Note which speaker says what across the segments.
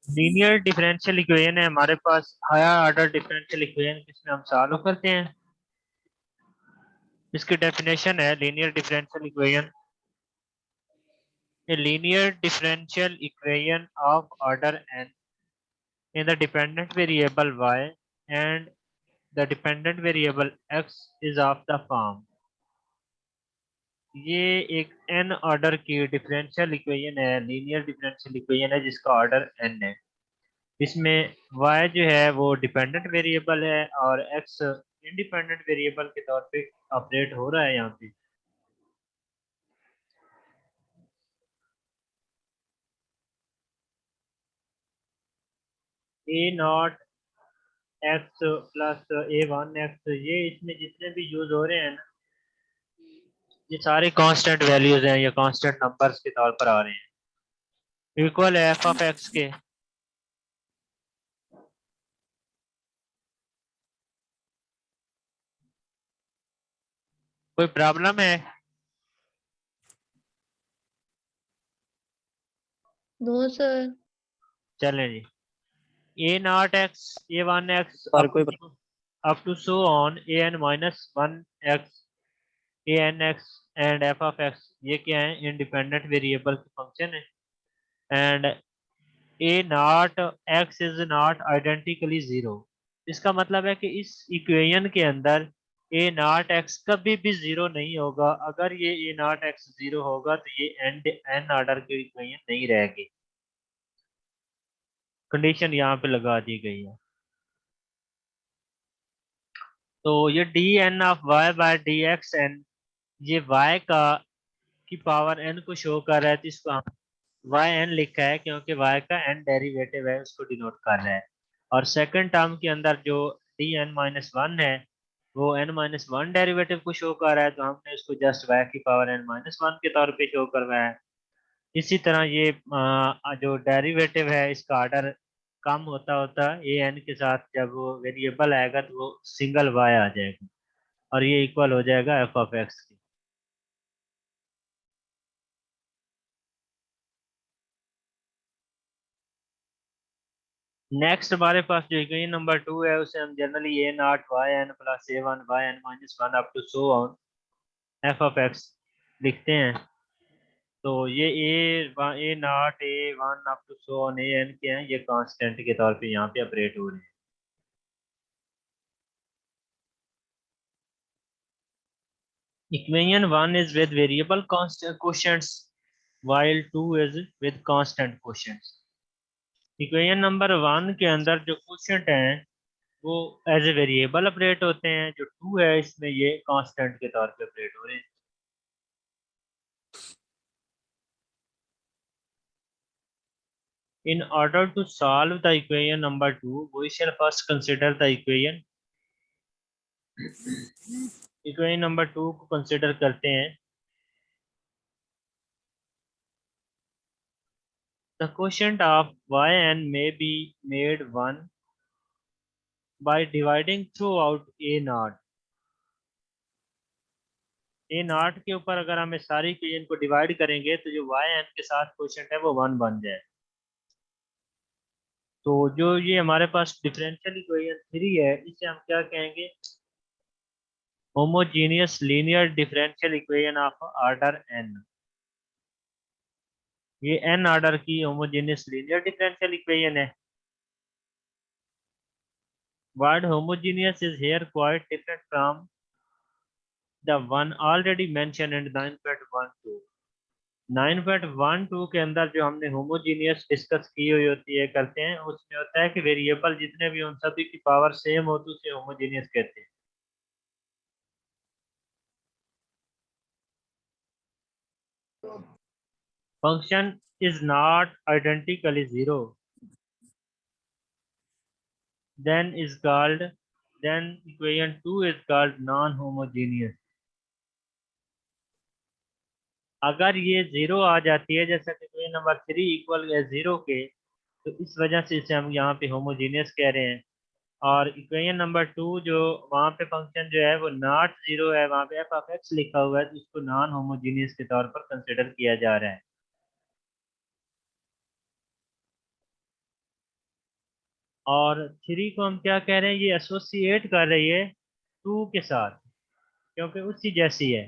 Speaker 1: Linear differential equation है हमारे पास higher order differential equation जिसमें हम सॉल्व करते हैं। इसकी डेफिनेशन है linear differential equation a linear differential equation of order n in the dependent variable y and the dependent variable x is of the form। ये एक n ऑर्डर की differential equation है, लीनियर डिफरेंशियल इक्वेशन है जिसका order n है। इसमें y जो है वो डिपेंडेंट वेरिएबल है और x इंडिपेंडेंट वेरिएबल के तौर पे ऑपरेट हो रहा है यहाँ पे। A nought x plus a one x, ये इसमें जितने भी यूज हो रहे हैं ना, ये सारे कांस्टेंट वैल्यूज हैं या कांस्टेंट नंबर्स के तौर पर आ रहे हैं। इक्वल है एफ ऑफ एक्स के। कोई प्रॉब्लम है?
Speaker 2: No sir.
Speaker 1: चलें जी। A nought x, a one x
Speaker 3: sir कोई
Speaker 1: up to so on A n minus one x, a n x and f of x, ये क्या है? इंडिपेंडेंट वेरिएबल के फंक्शन है। And a nought x is not identically zero. इसका मतलब है कि इस इक्वेशन के अंदर ए नॉट एक्स कभी भी जीरो नहीं होगा। अगर ये ए नॉट एक्स जीरो होगा तो ये एन ऑर्डर की इक्वेशन नहीं रहेगी। कंडीशन यहाँ पे लगा दी गई है। तो ये D N of Y by D X N, ये वाई का की पावर एन को शो कर रहा है, तो इसको हम वाई एन लिखा है क्योंकि वाई का एन डेरिवेटिव है, उसको डिनोट कर रहा है। और सेकंड टर्म के अंदर जो डी एन माइनस वन है वो एन माइनस वन डेरिवेटिव को शो कर रहा है, तो हमने इसको जस्ट वाई की पावर एन माइनस वन के तौर पे शो करवाया है। इसी तरह ये जो डेरिवेटिव है इसका ऑर्डर कम होता होता ए एन के साथ, जब वो वेरिएबल आएगा तो वो सिंगल वाई आ जाएगा और ये इक्वल हो जाएगा एफ ऑफ एक्स की। नेक्स्ट हमारे पास जो इक्वेशन नंबर टू है उसे हम generally a nought y n plus a one y n minus one up to so on f of x लिखते हैं। तो ये a nought a one up to so on A n के हैं, ये कांस्टेंट के तौर पे यहाँ पे ऑपरेट हो रहे हैं। Equation one is with variable constant quotients while two is with constant quotients. Equation number one के अंदर जो कोशेंट हैं वो एज ए वेरिएबल ऑपरेट होते हैं, जो टू है इसमें ये कांस्टेंट के तौर पे ऑपरेट हो रहे हैं। In order to solve the equation number 2, we shall first consider the equation number 2 को consider करते हैं। The quotient of yn may be made 1 by dividing throughout a naught। a naught के ऊपर अगर हम इस सारी इक्वेशन को डिवाइड करेंगे तो जो yn के साथ क्वोशंट है वो 1 बन जाए। तो जो ये हमारे पास डिफरेंशियल इक्वेशन 3 है इसे हम क्या कहेंगे? Homogeneous linear differential equation of order n। ये n ऑर्डर की होमोजेनियस लीनियर डिफरेंशियल इक्वेशन है। Word homogeneous is here quite different from the one already mention in 9.12। 9.12 के अंदर जो हमने होमोजेनियस डिस्कस की हुई होती है करते हैं, उसमें होता है कि वेरिएबल जितने भी उन सभी की पावर सेम हो तो उसे होमोजेनियस कहते हैं। Function is not identically zero then is called then equation 2 is called non homogeneous। अगर ये जीरो आ जाती है जैसे कि इक्वेशन नंबर 3 इक्वल है जीरो के, तो इस वजह से इसे हम यहाँ पे होमोजेनियस कह रहे हैं। और इक्वेशन नंबर 2 जो वहाँ पे फंक्शन जो है वो नॉट जीरो है, वहाँ पे एफ ऑफ एक्स लिखा हुआ है, तो इसको नॉन होमोजेनियस के तौर पर कंसिडर किया जा रहा है। और थ्री को हम क्या कह रहे हैं, ये एसोसिएट कर रही है टू के साथ क्योंकि उसकी जैसी है।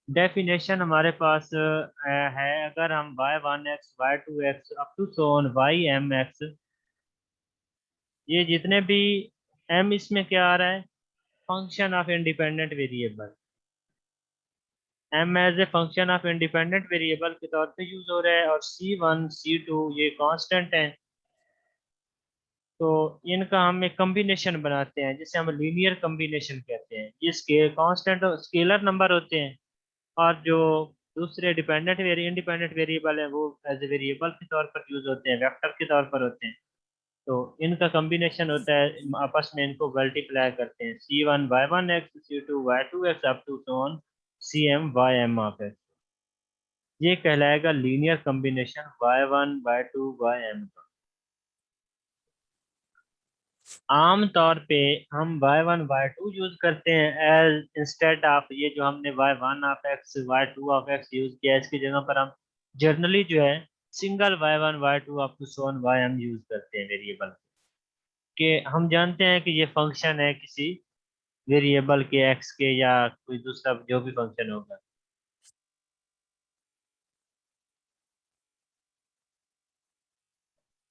Speaker 1: डेफिनेशन हमारे पास है, अगर हम y1x y2x up to so on ym(x), ये जितने भी m इसमें क्या आ रहा है, function of independent variable. m as a function of independent variable के तौर पे यूज हो रहा है, और c1 c2 ये कांस्टेंट है। तो इनका हम एक कॉम्बिनेशन बनाते हैं जिसे हम लीनियर कॉम्बिनेशन कहते हैं। ये कांस्टेंट स्केलर नंबर होते हैं, और जो दूसरे इंडिपेंडेंट वेरिएबल है वो एज ए वेरिएबल के तौर पर यूज होते हैं, वेक्टर के तौर पर होते हैं। तो इनका कॉम्बिनेशन होता है, आपस में इनको मल्टीप्लाई करते हैं, c1 y1x c2 y2x up to so on cm ym(x). ये कहलाएगा linear combination y1 y2 ym का। आम तौर पे हम y1 y2 यूज करते हैं एज इंस्टेड ऑफ ये जो हमने y1 of x y2 of x use किया है, इसकी जगह पर हम जनरली जो है single y1 y2 up to so on ym use करते हैं वेरिएबल के। हम जानते हैं कि ये फंक्शन है किसी वेरिएबल के x के, या कोई दूसरा जो भी फंक्शन होगा।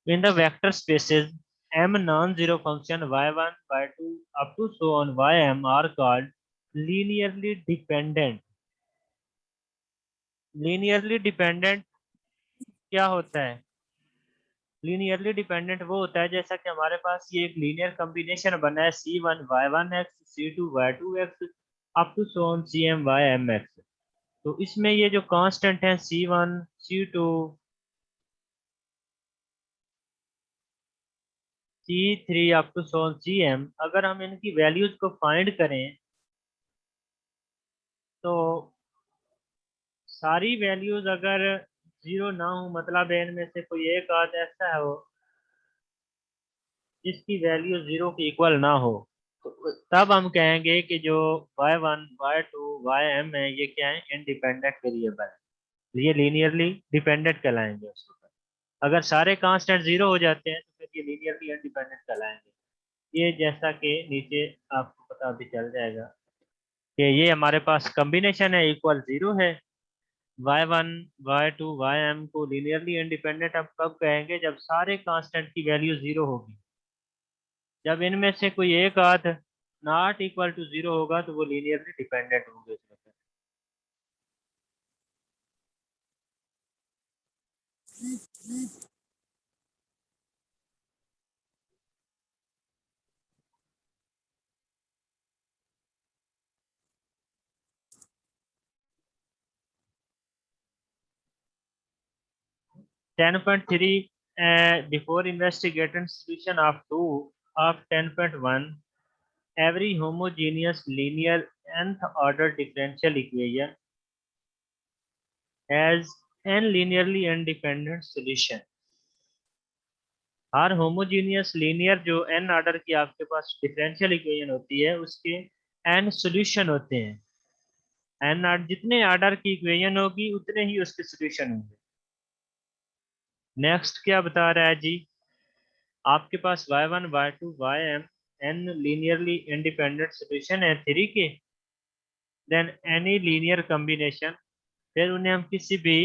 Speaker 1: In the vector spaces, m non-zero function y1, y2 up to so on ym are called linearly dependent. Linearly dependent क्या होता है? लीनियरली डिपेंडेंट वो होता है जैसा कि हमारे पास ये एक लीनियर कॉम्बिनेशन बना है c1 y1x c2 y2x up to so on cm(y)(mx). तो इसमें ये जो कांस्टेंट है c1 c2 c3 up to so on cm, अगर हम इनकी वैल्यूज को फाइंड करें तो सारी वैल्यूज अगर जीरो ना हो, मतलब इनमें से कोई एक आध ऐसा हो जिसकी वैल्यू जीरो के इक्वल ना हो, तो तब हम कहेंगे कि जो y1 y2 ym है ये क्या है, इंडिपेंडेंट वेरिएबल है, ये लीनियरली डिपेंडेंट कहलाएंगे उसके ऊपर। अगर सारे कांस्टेंट जीरो हो जाते हैं तो फिर ये लीनियरली इंडिपेंडेंट कहलाएंगे। ये जैसा कि नीचे आपको पता भी चल जाएगा कि ये हमारे पास कॉम्बिनेशन है, इक्वल जीरो है। y1 y2 ym को लीनियरली इंडिपेंडेंट अब कब कहेंगे, जब सारे कांस्टेंट की वैल्यू जीरो होगी। जब इनमें से कोई एक आध नॉट इक्वल टू जीरो होगा तो वो लीनियरली डिपेंडेंट होंगे उसमें से। 10.3 before investigating solution of 2 of 10.1, every homogeneous linear nth order differential equation has n linearly independent solution। Her homogeneous linear जो n ऑर्डर की आपके पास डिफरेंशियल इक्वेशन होती है उसके n सॉल्यूशन होते हैं। n ऑर्डर जितने ऑर्डर की इक्वेशन होगी उतने ही उसके सॉल्यूशन होंगे। नेक्स्ट क्या बता रहा है जी, आपके पास y1 y2 ym n linearly independent solution है थ्री के, देन एनी लीनियर कॉम्बिनेशन, फिर उन्हें हम किसी भी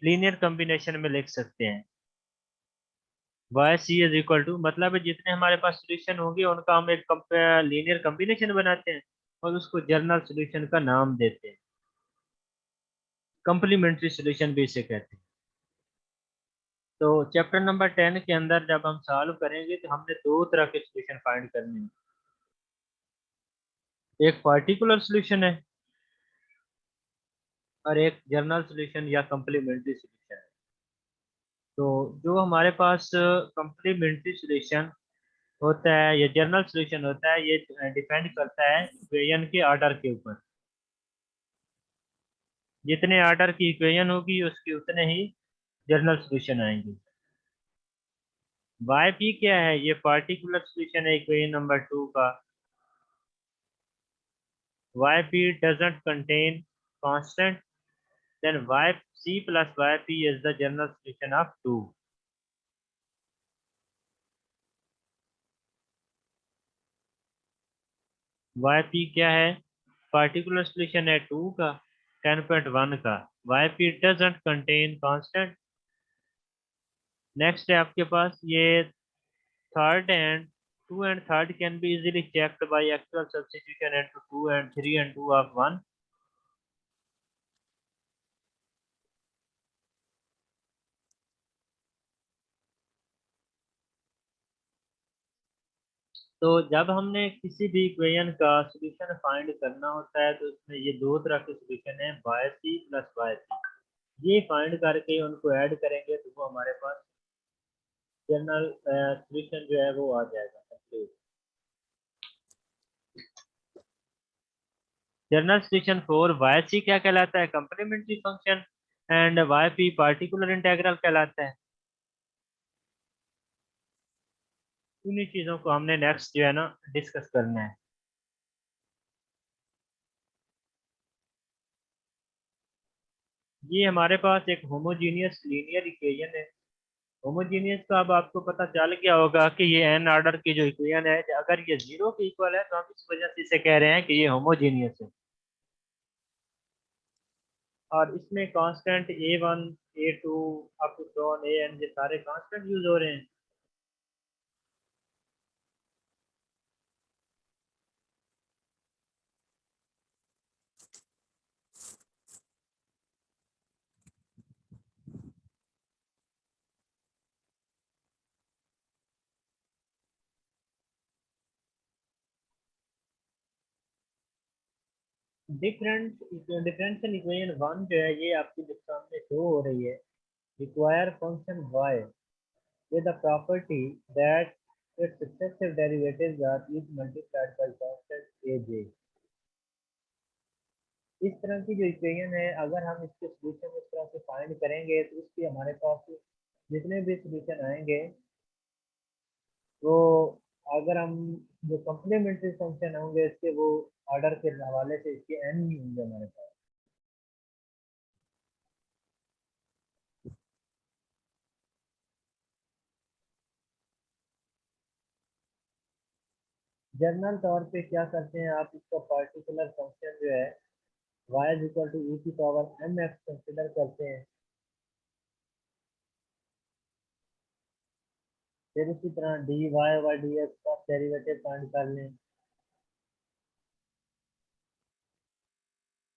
Speaker 1: लीनियर कॉम्बिनेशन में लिख सकते हैं। Y C is equal to, मतलब है जितने हमारे पास सोल्यूशन होंगे उनका हम एक लीनियर कॉम्बिनेशन बनाते हैं और उसको जर्नल सोल्यूशन का नाम देते हैं। कंप्लीमेंट्री सोल्यूशन भी इसे कहते हैं। तो चैप्टर नंबर 10 के अंदर जब हम सॉल्व करेंगे तो हमने दो तरह के सोल्यूशन फाइंड करने हैं, एक पार्टिकुलर सोल्यूशन है और एक जर्नल सोल्यूशन या कंप्लीमेंट्री सोल्यूशन है। तो जो हमारे पास कंप्लीमेंट्री सोल्यूशन होता है या जर्नल सोल्यूशन होता है, ये डिपेंड करता है इक्वेशन के ऑर्डर के ऊपर। जितने ऑर्डर की इक्वेशन होगी उसके उतने ही जर्नल सॉल्यूशन आएंगे। वाई पी क्या है, ये पार्टिकुलर सॉल्यूशन है इक्वेशन नंबर 2 का। Y P doesn't contain constant, then Y C plus Y P is the general solution of 2। Y P क्या है? पार्टिकुलर सोल्यूशन है 2 का, 10.1 का। Y P doesn't contain constant. Next है आपके पास ये third and 2 and third can be easily checked by actual substitution into 2 and 3 and 2 of 1. तो जब हमने किसी भी इक्वेशन का सॉल्यूशन फाइंड करना होता है तो इसमें ये दो तरह के सॉल्यूशन है, Y C plus Y C. ये फाइंड करके उनको ऐड करेंगे तो वो हमारे पास जनरल सॉल्यूशन जो है वो आ जाएगा complete. General solution for Y C क्या कहलाता है? Complementary function. And Y P particular integral कहलाता है। उन्हीं चीजों को हमने नेक्स्ट जो है ना डिस्कस करना है। ये हमारे पास एक होमोजीनियस लीनियर इक्वेशन है। होमोजीनियस का अब आपको पता चल गया होगा कि ये एन ऑर्डर की जो इक्वेशन है अगर ये जीरो के इक्वल है तो हम इस वजह से इसे कह रहे हैं कि ये होमोजीनियस है। और इसमें constant A1 A2 up to AN ये सारे कांस्टेंट यूज हो रहे हैं। डिफरेंशियल इक्वेशन वन जो है ये आपके जो सामने शो हो रही है, require function y with the property that its successive derivatives are each multiplied by constant aj। इस तरह की जो इक्वेशन है अगर हम इसके सोल्यूशन इस तरह से फाइंड करेंगे तो इसके हमारे पास जितने भी सोल्यूशन आएंगे वो अगर हम जो कम्प्लीमेंट्री फंक्शन होंगे इसके वो ऑर्डर के हवाले से इसके एन ही होंगे हमारे पास। जनरल तौर पे क्या करते हैं आप इसका पार्टिकुलर फंक्शन जो है y is equal to E की पावर एम एक्स कंसिडर करते हैं। फिर इसी तरह D Y Y D X का डेरिवेटिव फाइंड कर लें।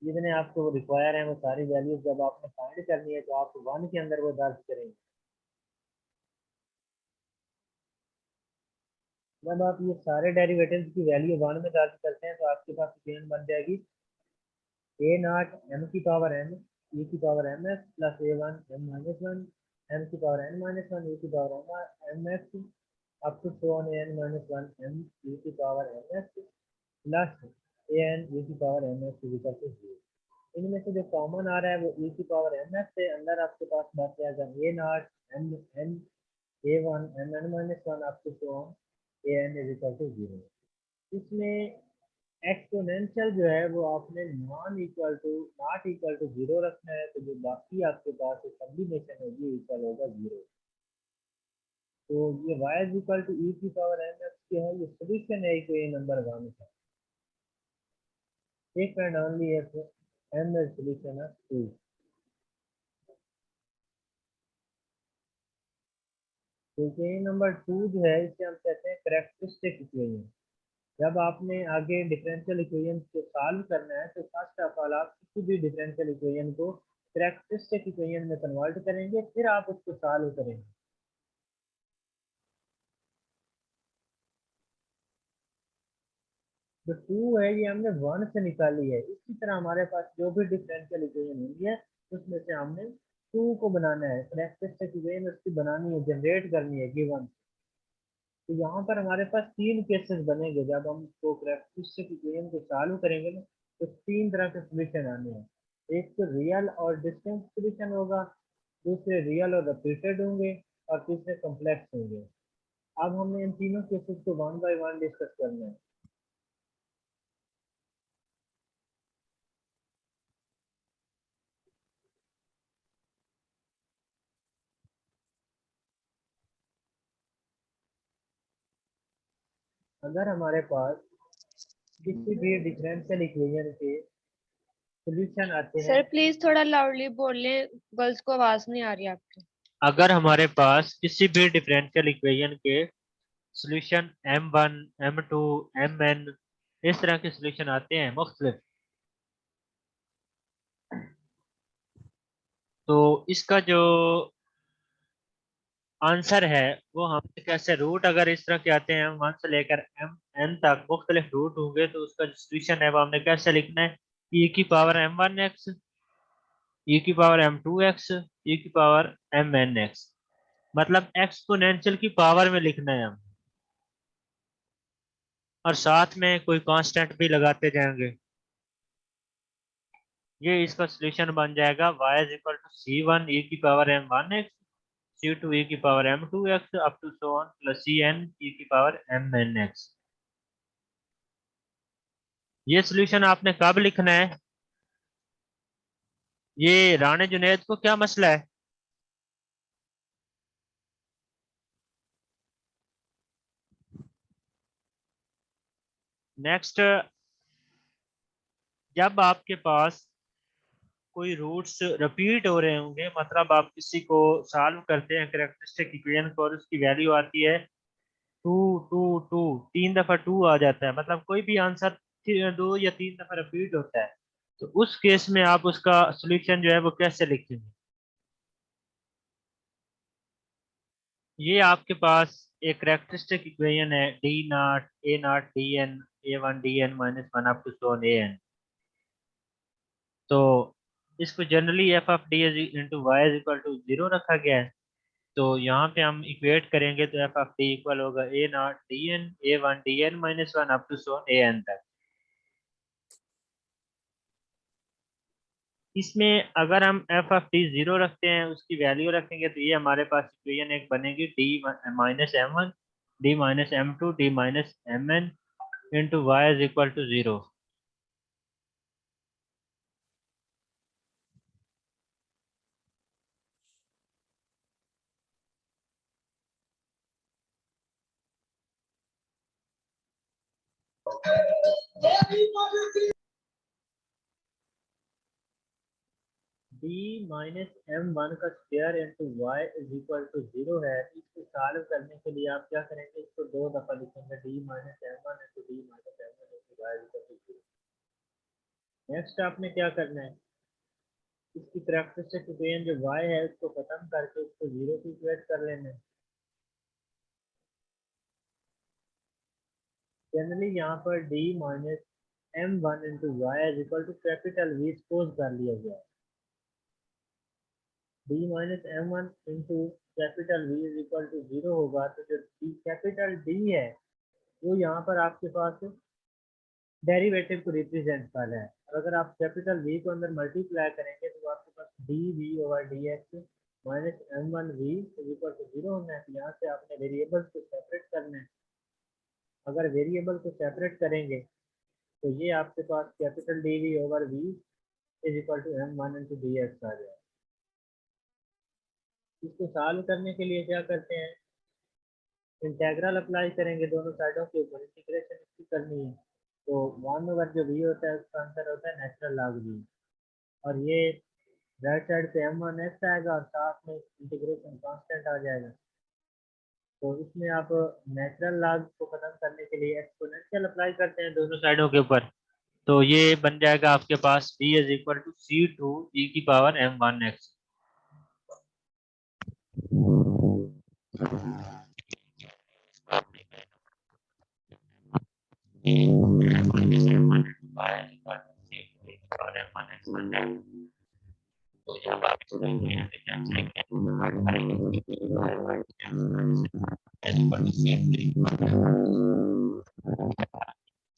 Speaker 1: जितने आपको रिक्वायर है वो सारी वैल्यूज जब आपने फाइंड करनी है तो आप वन के अंदर वो दर्ज करेंगे। जब आप ये सारे डेरिवेटिव्स की वैल्यू वन में दर्ज करते हैं तो आपके पास इक्वेशन बन जाएगी ए नॉट एम की पावर एन ई की power m x plus a one m minus one m की power n minus one e की power m x up to so on n minus one m e की power m x plus a n e की power m x equal to zero. इनमें से जो common आ रहा है वो ई की पावर एम एक्स से अंदर आपके पास बच जाएगा A not M N A one M N minus one up to so on A N is equal to zero. इसमें एक्सपोनेंशियल जो है वो आपने नॉट इक्वल टू जीरो रखना है तो जो बाकी आपके पास कॉम्बिनेशन होगी इक्वल होगा जीरो। तो ये y is equal to E की पावर एम एक्स के है, ये सोल्यूशन है इक्वेशन नंबर वन का। एक एंड ओनली एक एम एज सोल्यूशन है टू। तो इक्वेशन नंबर टू जो है इसे हम कहते हैं करेक्टरिस्टिक इक्वेशन। जब आपने आगे डिफरेंशियल इक्वेशन को सॉल्व करना है तो फर्स्ट ऑफ ऑल आप किसी भी डिफरेंशियल इक्वेशन को करेक्टरिस्टिक इक्वेशन में कन्वर्ट करेंगे फिर आप उसको सॉल्व करेंगे। जो टू है ये हमने वन से निकाली है, इसी तरह हमारे पास जो भी डिफरेंशियल इक्वेशन होंगी है उसमें से हमने टू को बनाना है, करेक्टरिस्टिक इक्वेशन उसकी बनानी है, जनरेट करनी है गिवन। तो यहाँ पर हमारे पास तीन केसेस बनेंगे जब हम तो करेक्टरिस्टिक इक्वेशन को सॉल्व करेंगे ना तो तीन तरह के सोल्यूशन आने हैं। एक तो रियल और डिस्टिंक्ट सोल्यूशन होगा, दूसरे रियल और रिपीटेड होंगे और तीसरे कॉम्प्लेक्स होंगे। अब हमने इन तीनों केसेस को वन बाय वन डिस्कस करना है। अगर हमारे पास किसी भी डिफरेंशियल इक्वेशन के सॉल्यूशन आते हैं।
Speaker 2: सर प्लीज थोड़ा लाउडली बोलें, गर्ल्स को आवाज नहीं आ रही आपकी।
Speaker 1: अगर हमारे पास किसी भी डिफरेंशियल इक्वेशन के सॉल्यूशन m1 m2 mn इस तरह के सॉल्यूशन आते हैं मुख्तलिफ, तो इसका जो आंसर है वो हम कैसे रूट अगर इस तरह के आते हैं वन से लेकर एम एन तक मुख्तलिफ रूट होंगे तो उसका जो सॉल्यूशन है वो हमने कैसे लिखना है, e की पावर m1x, e की पावर m2x, e की पावर mnx, मतलब एक्सपोनेंशियल की पावर में लिखना है हम, और साथ में कोई कांस्टेंट भी लगाते जाएंगे। ये इसका सॉल्यूशन बन जाएगा y is equal to c1 e की पावर m1x, c2 e की power m2x up to so on plus cn e की पावर mnx। ये सॉल्यूशन आपने कब लिखना है? ये राणे जुनैद को क्या मसला है? नेक्स्ट, जब आपके पास कोई रूट्स रिपीट हो रहे होंगे, मतलब आप किसी को सॉल्व करते हैं कैरेक्टरिस्टिक इक्वेशन को और उसकी वैल्यू आती है टू टू टू, 3 दफा 2 आ जाता है, मतलब कोई भी आंसर 2 या 3 दफा रिपीट होता है, तो उस केस में आप उसका सॉल्यूशन जो है वो कैसे लिखेंगे? ये आपके पास एक कैरेक्टरिस्टिक इक्वेशन है D naught A naught D N A one D N minus one up to so on A N. तो इसको generally F of D is into Y is equal to zero रखा गया है। तो यहाँ पे हम इक्वेट करेंगे तो एफ ऑफ डी इक्वल होगा A naught D N A one D N minus one up to so on A N तक। इसमें अगर हम एफ ऑफ डी जीरो रखते हैं, उसकी वैल्यू रखेंगे, तो ये हमारे पास इक्वेशन एक बनेगी D minus M one D minus M two D minus M N into Y is equal to zero. D minus M one का square into Y is equal to zero है। इसको solve करने के लिए आप क्या करेंगे, इसको 2 दफा लिखेंगे D minus M one into D minus M one into Y is equal to zero. Next आपने क्या करना है, इसकी कैरेक्टरिस्टिक इक्वेशन जो y है उसको खत्म करके उसको जीरो की इक्वेट कर लेना है। जनरली यहाँ पर d minus M one into Y is equal to capital V suppose कर लिया गया है। d minus M one into capital V is equal to zero होगा, तो जो कैपिटल d है वो यहाँ पर आपके पास डेरिवेटिव को रिप्रेजेंट कर रहा है। और अगर आप कैपिटल वी को अंदर मल्टीप्लाई करेंगे तो आपके पास D V over D X minus M one V equal to zero होना है। तो यहाँ से आपने वेरिएबल्स को सेपरेट करना है। अगर वेरिएबल को सेपरेट करेंगे तो ये आपके पास capital D V over V is equal to M one into D X आ जाए। इसको सॉल्व करने के लिए क्या करते हैं, इंटेग्रल अप्लाई करेंगे दोनों साइडों के ऊपर, इंटीग्रेशन इसकी करनी है। तो 1 ओवर जो वी होता है उसका आंसर होता है नेचुरल लॉग वी, और ये राइट साइड पे एम वन एक्स आएगा और साथ में इंटीग्रेशन कांस्टेंट आ जाएगा। तो इसमें आप नेचुरल लॉग को खत्म करने के लिए एक्सपोनेंशियल अप्लाई करते हैं दोनों साइडों के ऊपर, तो ये बन जाएगा आपके पास b is equal to C two E की पावर एम वन एक्स।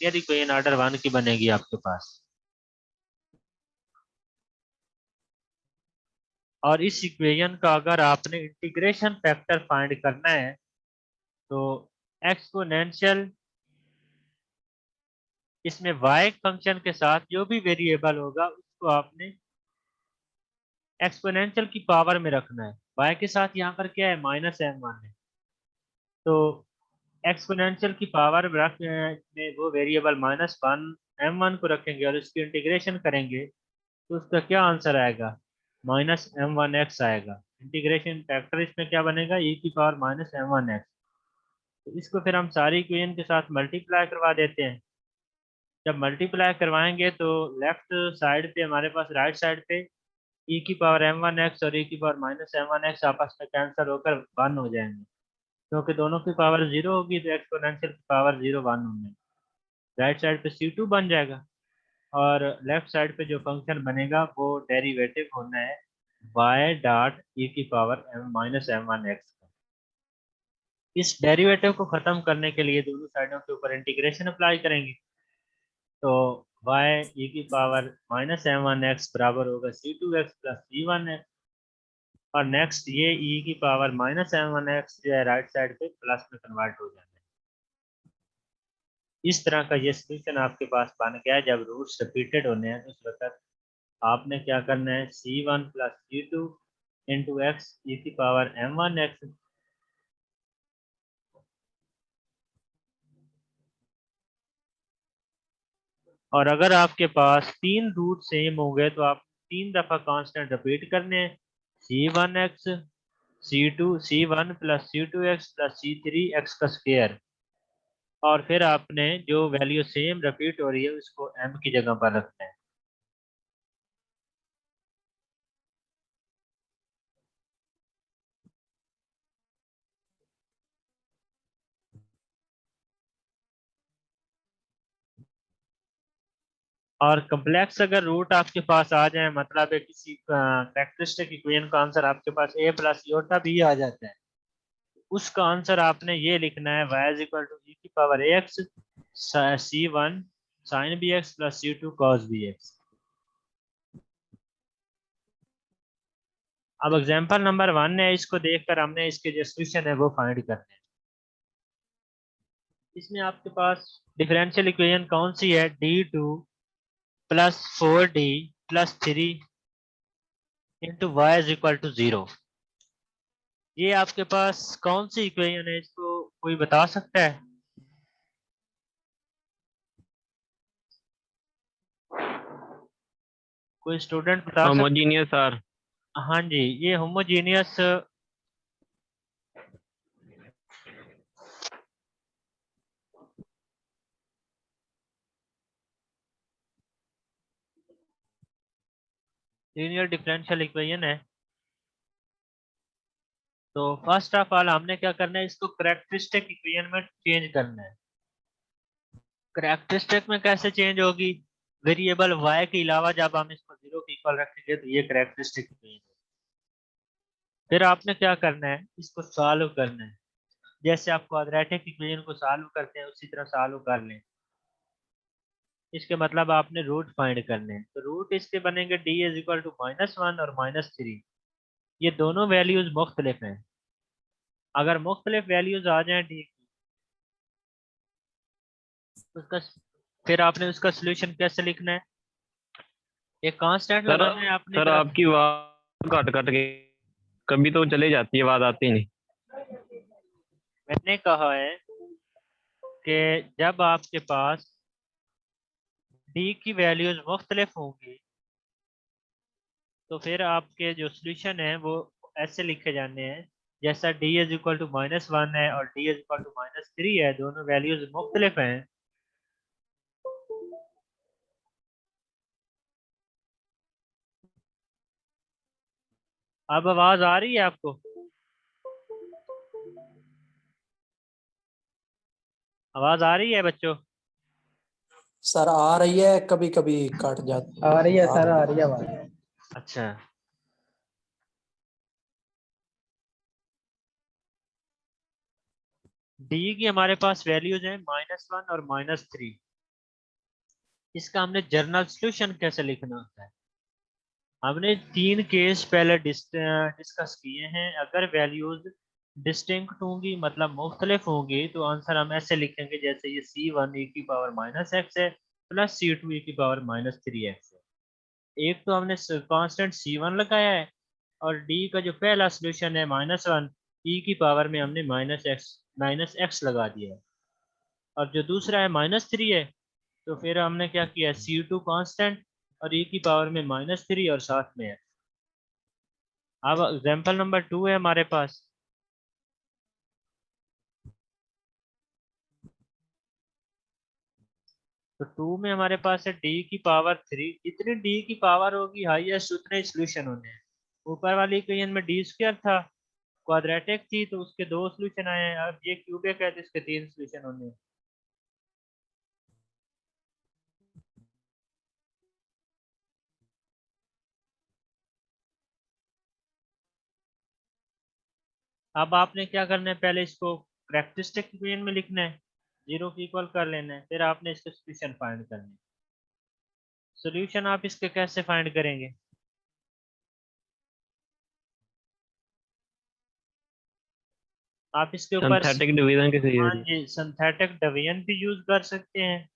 Speaker 1: यदि कोई ऑर्डर वन की बनेगी आपके पास, और इस इक्वेशन का अगर आपने इंटीग्रेशन फैक्टर फाइंड करना है तो एक्सपोनेंशियल इसमें y फंक्शन के साथ जो भी वेरिएबल होगा उसको आपने एक्सपोनेंशियल की पावर में रखना है। y के साथ यहाँ पर क्या है, माइनस एम वन है, तो एक्सपोनेंशियल की पावर में वो वेरिएबल -1 m1 को रखेंगे और इसकी इंटीग्रेशन करेंगे तो उसका क्या आंसर आएगा, -m1x आएगा। इंटीग्रेशन फैक्टर इसमें क्या बनेगा, e की पावर -m1x। तो इसको फिर हम सारी इक्वेशन के साथ मल्टीप्लाई करवा देते हैं। जब मल्टीप्लाई करवाएंगे तो लेफ्ट साइड पे हमारे पास, राइट साइड पे e की पावर m1x और e की पावर -m1x आपस में कैंसिल होकर 1 हो जाएंगे, क्योंकि दोनों की पावर 0 होगी तो एक्सपोनेंशियल की पावर 0 1 होंगे। राइट साइड पे c2 बन जाएगा और लेफ्ट साइड पे जो फंक्शन बनेगा वो डेरिवेटिव होना है y डॉट e की पावर -m1x का। इस डेरिवेटिव को खत्म करने के लिए दोनों साइडों के ऊपर इंटीग्रेशन अप्लाई करेंगे, तो y e की पावर -m1x बराबर होगा c2x प्लस c1x। और नेक्स्ट ये e की पावर -m1x जो है राइट साइड पे प्लस में कन्वर्ट हो जाना है। इस तरह का ये सोल्यूशन आपके पास बन गया है। जब रूट्स रिपीटेड होने हैं तो उस वक्त आपने क्या करना है, c1 plus c2 into x e की पावर m1x। और अगर आपके पास 3 रूट सेम होंगे तो आप 3 दफा कांस्टेंट रिपीट करने हैं, c1x c1 plus c2x plus c3x का स्क्वायर। और फिर आपने जो वैल्यू सेम रिपीट हो रही है उसको m की जगह पर रखना है। और कम्प्लेक्स अगर रूट आपके पास आ जाए, मतलब है किसी कैरेक्टरिस्टिक इक्वेशन का आंसर आपके पास a प्लस योटा भी आ जाता है, उसका आंसर आपने ये लिखना है y is equal to e की power ax c1 sin bx plus c2 cos bx। अब एग्जांपल नंबर 1 है, इसको देखकर हमने इसके जो सॉल्यूशन है वो फाइंड करने हैं। इसमें आपके पास डिफरेंशियल इक्वेशन कौन सी है, d2 plus 4d plus 3 into Y is equal to 0। ये आपके पास कौन सी इक्वेशन है, इसको कोई बता सकता है? कोई स्टूडेंट बता सकता?
Speaker 3: Homogeneous sir.
Speaker 1: हाँ जी, ये होमोजीनियस लीनियर डिफरेंशियल इक्वेशन है। तो फर्स्ट ऑफ ऑल हमने क्या करना है, इसको कैरेक्टरिस्टिक इक्वेशन में चेंज करना है। कैरेक्टरिस्टिक में कैसे चेंज होगी, वेरिएबल y के अलावा जब हम इसको 0 के इक्वल रखेंगे तो ये कैरेक्टरिस्टिक इक्वेशन है। फिर आपने क्या करना है, इसको सॉल्व करना है। जैसे आप क्वाड्रेटिक इक्वेशन को सॉल्व करते हैं उसी तरह सॉल्व कर लें। इसके मतलब आपने रूट फाइंड करने हैं, तो रूट इसके बनेंगे d इज इक्वल टू -1 और -3। ये दोनों वैल्यूज मुख्तलिफ हैं। अगर मुख्तलिफ वैल्यूज आ जाएं d की, तो उसका फिर आपने उसका सोल्यूशन कैसे लिखना है, एक कांस्टेंट
Speaker 3: सर
Speaker 1: लगाना है अपनी
Speaker 3: सर
Speaker 1: तरफ।
Speaker 3: आपकी आवाज कट कट के कभी तो चले जाती है, आवाज आती नहीं।
Speaker 1: मैंने कहा है कि जब आपके पास d की वैल्यूज मुख्तलिफ होंगी तो फिर आपके जो सोल्यूशन है वो ऐसे लिखे जाने हैं, जैसा d इज इक्वल टू -1 है और d इज इक्वल टू -3 है, दोनों वैल्यूज मुख्तलिफ हैं। अब आवाज आ रही है आपको? आवाज आ रही है बच्चों?
Speaker 4: सर आ रही है, कभी कभी कट जाती
Speaker 5: आ रही है सर, आ
Speaker 4: है।
Speaker 5: रही है आवाज।
Speaker 1: अच्छा, d की हमारे पास वैल्यूज हैं -1 और -3। इसका हमने जर्नल सॉल्यूशन कैसे लिखना होता है, हमने 3 केस पहले डिस्कस किए हैं। अगर वैल्यूज डिस्टिंक्ट होंगी मतलब मुख्तलिफ होंगी तो आंसर हम ऐसे लिखेंगे, जैसे ये c1 e की पावर -x है प्लस c2 e की पावर -3x है। एक तो हमने कांस्टेंट c1 लगाया है और d का जो पहला सोल्यूशन है -1, ई की पावर में हमने माइनस एक्स लगा दिया है, और जो दूसरा है -3 है, तो फिर हमने क्या किया, C2 कांस्टेंट और ई की पावर में -3 और साथ में है। अब एग्जांपल नंबर 2 है हमारे पास। तो 2 में हमारे पास है डी की पावर 3। जितनी डी की पावर होगी हाईएस्ट उतने सोल्यूशन होने हैं। ऊपर वाली इक्वेशन में डी स्क्वायर था, क्वाड्रेटिक थी, तो उसके 2 सोल्यूशन आए हैं। अब ये क्यूबिक है तो इसके 3 सोल्यूशन होने हैं। अब आपने क्या करना है, पहले इसको कैरेक्टरिस्टिक इक्वेशन में लिखना है, 0 की इक्वल कर लेना है, फिर आपने इसके सोल्यूशन फाइंड करने हैं। सोल्यूशन आप इसके कैसे फाइंड करेंगे? आप इसके ऊपर
Speaker 3: सिंथेटिक डिवीजन के
Speaker 1: हाँ
Speaker 3: जरिए।
Speaker 1: जी, सिंथेटिक डिवीजन भी यूज कर सकते हैं।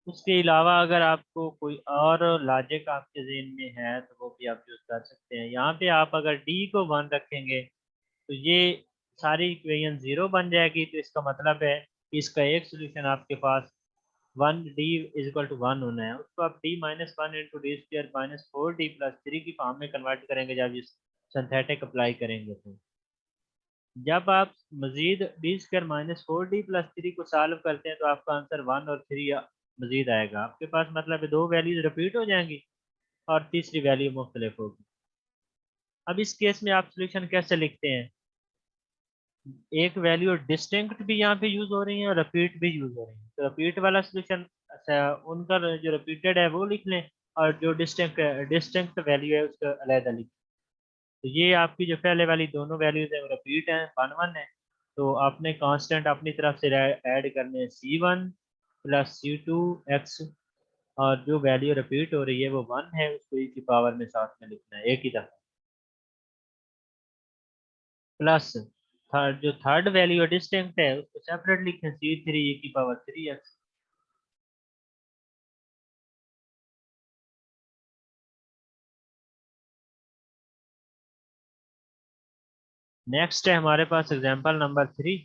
Speaker 1: उसके अलावा अगर आपको कोई और लॉजिक आपके ज़हन में है तो वो भी आप यूज कर सकते हैं। यहाँ पे आप अगर डी को 1 रखेंगे तो ये सारी इक्वेशन 0 बन जाएगी, तो इसका मतलब है कि इसका एक सोल्यूशन आपके पास 1D = 1 होना है। उसको आप D-1 into D square -4D+3 की फॉर्म में कन्वर्ट करेंगे जब इस सिंथेटिक अप्लाई करेंगे। तो जब आप मजीद D² -4D+3 को सॉल्व करते हैं तो आपका आंसर 1 और 3 मजीद आएगा। आपके पास मतलब है 2 वैल्यूज रिपीट हो जाएंगी और तीसरी वैल्यू मुख्तलिफ होगी। अब इस केस में आप सोल्यूशन कैसे लिखते हैं? एक वैल्यू डिस्टिंक्ट भी यहाँ पे यूज हो रही है और रिपीट भी यूज हो रही है। तो रिपीट वाला सोल्यूशन, अच्छा, उनका जो रिपीटेड है वो लिख लें, और जो डिस्टिंक्ट वैल्यू है उसका अलहदा लिख। तो ये आपकी जो पहले वाली दोनों वैल्यूज है वो रिपीट है, 1 1 है। तो आपने कांस्टेंट अपनी तरफ से ऐड करने हैं, C1 + C2x, और जो वैल्यू रिपीट हो रही है वो 1 है, उसको ई की पावर में साथ में लिखना है एक ही दफा, प्लस थर्ड जो थर्ड वैल्यू डिस्टिंक्ट है उसको सेपरेट लिखें, C3 e⁻³ नेक्स्ट है हमारे पास एग्जांपल नंबर 3।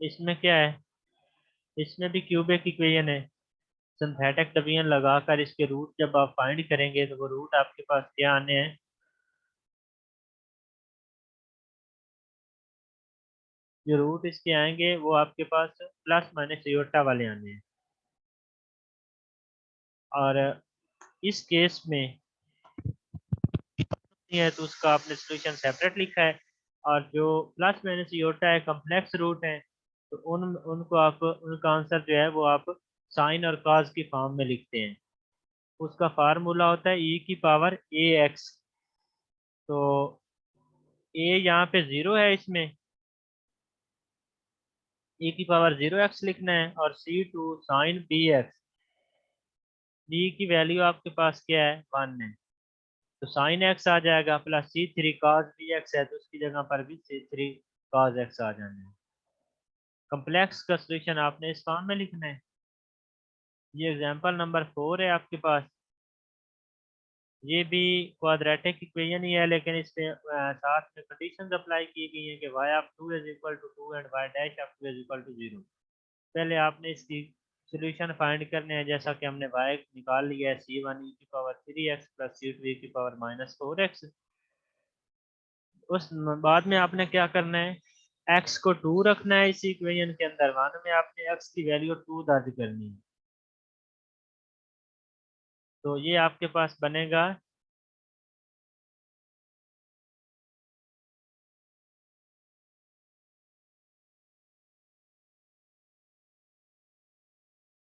Speaker 1: इसमें क्या है, इसमें भी क्यूबिक इक्वेशन है। सिंथेटिक डिवीजन लगाकर इसके रूट जब आप फाइंड करेंगे तो वो रूट आपके पास क्या आने हैं, जो रूट इसके आएंगे वो आपके पास प्लस माइनस योटा वाले आने हैं। और इस केस में है तो उसका आपने सोल्यूशन सेपरेट लिखा है, और जो प्लस माइनस योटा है कम्प्लेक्स रूट है, तो उनको आप उनका आंसर जो है वो आप साइन और कॉस की फॉर्म में लिखते हैं। उसका फार्मूला होता है e⁻AX। तो ए यहाँ पे 0 है, इसमें e⁻0x लिखना है, और C2 साइन BX, बी की वैल्यू आपके पास क्या है, 1 है, तो साइन एक्स आ जाएगा, प्लस C3 cos BX है तो उसकी जगह पर भी C3 cos X आ जाना है। कम्प्लेक्स का सोल्यूशन आपने इस फॉर्म में लिखना है। ये एग्जांपल नंबर 4 है आपके पास। ये भी क्वाड्रेटिक इक्वेशन ही है, लेकिन इसमें साथ में कंडीशंस अप्लाई की गई हैं कि y(2 = 2 एंड y'(2 = 0)। पहले आपने इसकी सोल्यूशन फाइंड करने हैं, जैसा कि हमने y निकाल लिया है, C1 e⁻³ + C2 e⁻⁻4x। उस बाद में आपने क्या करना है, x को 2 रखना है, इसी इक्वेशन के अंदर 1 में आपने x की वैल्यू 2 दर्ज करनी है। तो ये आपके पास बनेगा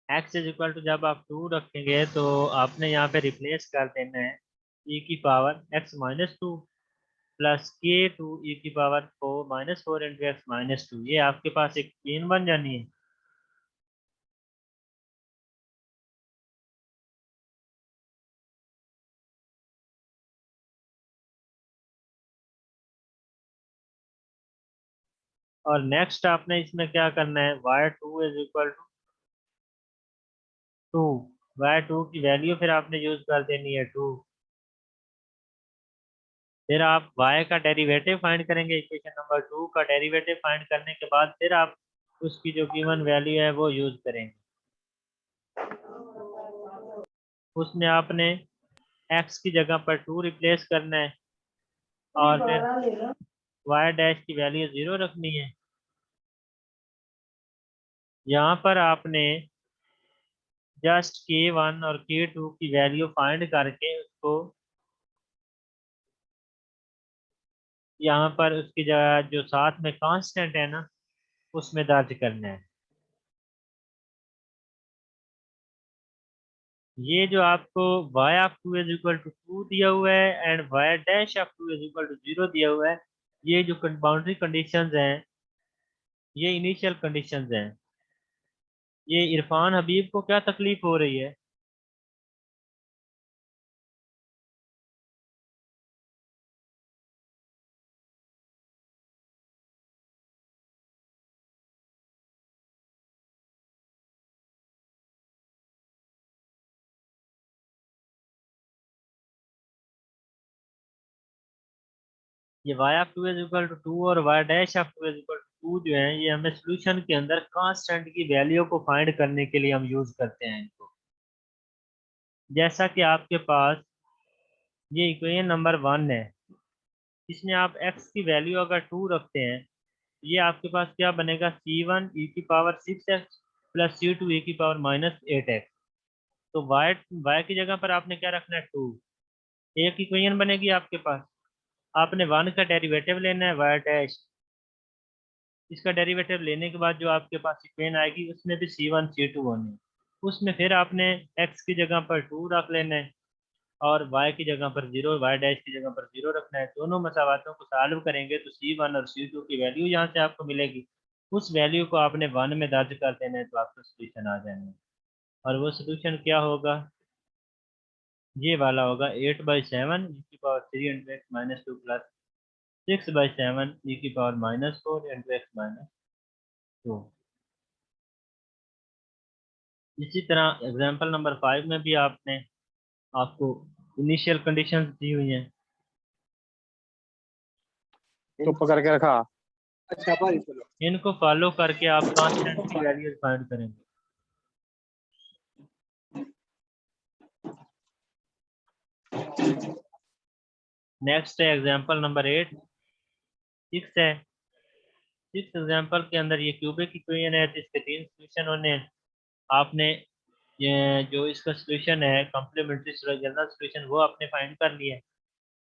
Speaker 1: x जब आप 2 रखेंगे तो आपने यहाँ पे रिप्लेस कर देना है e⁻x-2 + k2 e⁻4 × x-2। ये आपके पास एक चेन बन जानी है। और नेक्स्ट आपने इसमें क्या करना है, y2 = 2, y2 की वैल्यू फिर आपने यूज कर देनी है 2। फिर आप y का डेरिवेटिव फाइंड करेंगे। इक्वेशन नंबर 2 का डेरिवेटिव फाइंड करने के बाद फिर आप उसकी जो गिवन वैल्यू है वो यूज करेंगे। उसमें आपने x की जगह पर 2 रिप्लेस करना है और फिर y डैश की वैल्यू 0 रखनी है। यहाँ पर आपने जस्ट k1 और k2 की वैल्यू फाइंड करके उसको यहाँ पर उसकी जगह जो साथ में कांस्टेंट है ना उसमें दर्ज करना है। ये जो आपको y of 2 is equal to 2 दिया हुआ है and y dash of 2 is equal to 0 दिया हुआ है, ये जो बाउंड्री कंडीशंस हैं ये इनिशियल कंडीशंस हैं। ये इरफान हबीब को क्या तकलीफ हो रही है? ये y of 2 is equal to 2 और y dash of 2 is equal to 2 जो है ये हमें सॉल्यूशन के अंदर कांस्टेंट की वैल्यू को फाइंड करने के लिए हम यूज करते हैं इनको। जैसा कि आपके पास ये इक्वेशन नंबर 1 है, इसमें आप x की वैल्यू अगर 2 रखते हैं, ये आपके पास क्या बनेगा, c1 e की power 6x plus c2 e की पावर माइनस 8x। तो y की जगह पर आपने क्या रखना है, 2। एक इक्वेशन बनेगी आपके पास। आपने 1 का डेरिवेटिव लेना है y डैश, इसका डेरिवेटिव लेने के बाद जो आपके पास इक्वेशन आएगी उसमें भी c1 c2 होने, उसमें फिर आपने x की जगह पर 2 रख लेना है और y की जगह पर 0, y डैश की जगह पर 0 रखना है। दोनों मसावातों को सॉल्व करेंगे तो c1 और c2 की वैल्यू यहाँ से आपको मिलेगी। उस वैल्यू को आपने 1 में दर्ज कर देना है तो आपका सोल्यूशन आ जाएगा। और वो सोल्यूशन क्या होगा, ये वाला होगा 8/7 e की power 3 into x minus 2 plus 6/7 e की power minus 4 into x minus 2। इसी तरह एग्जाम्पल नंबर 5 में भी आपको इनिशियल कंडीशंस दी हुई हैं,
Speaker 3: तो पकड़ के रखा।
Speaker 1: इनको फॉलो करके आप कांस्टेंट की वैल्यूज फाइंड करेंगे। नेक्स्ट है एग्जाम्पल नंबर 8। 6 है, 6 एग्जाम्पल के अंदर ये क्यूबिक इक्वेशन है जिसके 3 सोल्यूशन होने हैं। आपने ये जो इसका सोल्यूशन है कॉम्प्लीमेंट्री जनरल सोल्यूशन वो आपने फाइंड कर लिया है।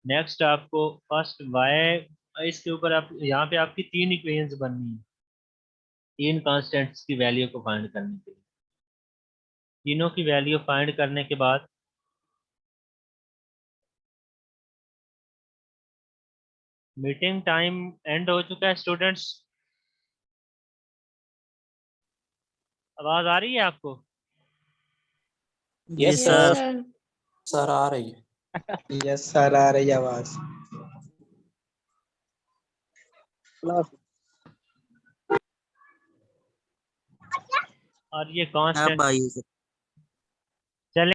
Speaker 1: नेक्स्ट आपको फर्स्ट y, इसके ऊपर आप यहाँ पे आपकी 3 इक्वेशंस बननी है 3 कांस्टेंट्स की वैल्यू को फाइंड करने के लिए। तीनों की वैल्यू फाइंड करने के बाद मीटिंग टाइम एंड हो चुका है स्टूडेंट्स। आवाज आ रही है आपको?
Speaker 4: Yes
Speaker 2: yes
Speaker 4: sir.
Speaker 2: Sir.
Speaker 4: Sir आ रही है।
Speaker 5: यस सर, आ रही आवाज।
Speaker 1: और ये कांस्टेंट